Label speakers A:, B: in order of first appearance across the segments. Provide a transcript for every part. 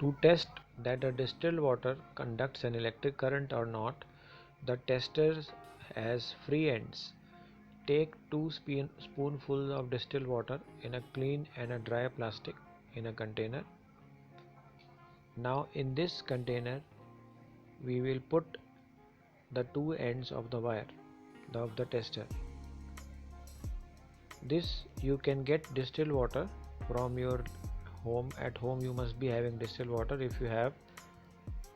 A: To test that a distilled water conducts an electric current or not, the tester has free ends. Take 2 spoonfuls of distilled water in a clean and a dry plastic in a container. Now in this container we will put the two ends of the wire of the tester. This you can get distilled water from your home. At home you must be having distilled water if you have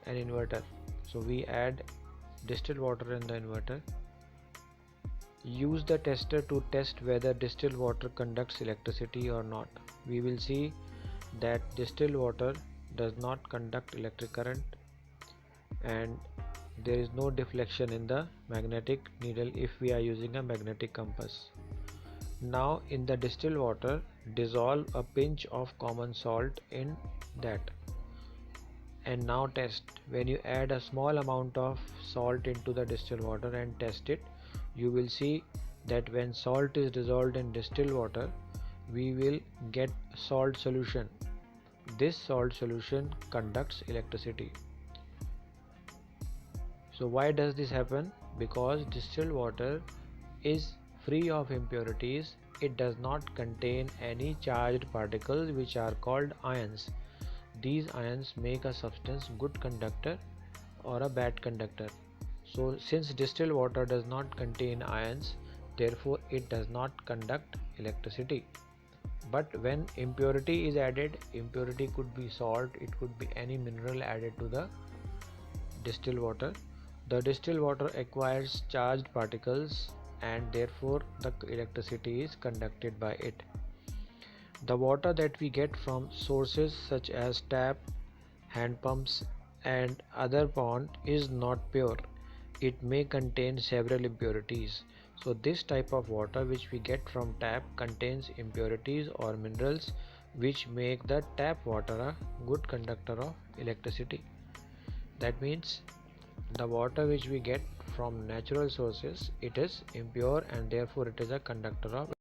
A: an inverter. So we add distilled water in the inverter. Use the tester to test whether distilled water conducts electricity or not. We will see that distilled water does not conduct electric current and there is no deflection in the magnetic needle if we are using a magnetic compass. Now in the distilled water, dissolve a pinch of common salt in that and now test. When you add a small amount of salt into the distilled water and test it, you will see that when salt is dissolved in distilled water, we will get salt solution. This salt solution conducts electricity. So why does this happen? Because distilled water is free of impurities. It does not contain any charged particles which are called ions. These ions make a substance good conductor or a bad conductor. So since distilled water does not contain ions, therefore it does not conduct electricity. But when impurity is added, impurity could be salt, it could be any mineral added to the distilled water. The distilled water acquires charged particles and therefore the electricity is conducted by it. The water that we get from sources such as tap, hand pumps and other pond is not pure. It may contain several impurities. So this type of water which we get from tap contains impurities or minerals which make the tap water a good conductor of electricity. That means the water which we get from natural sources, it is impure and therefore it is a conductor of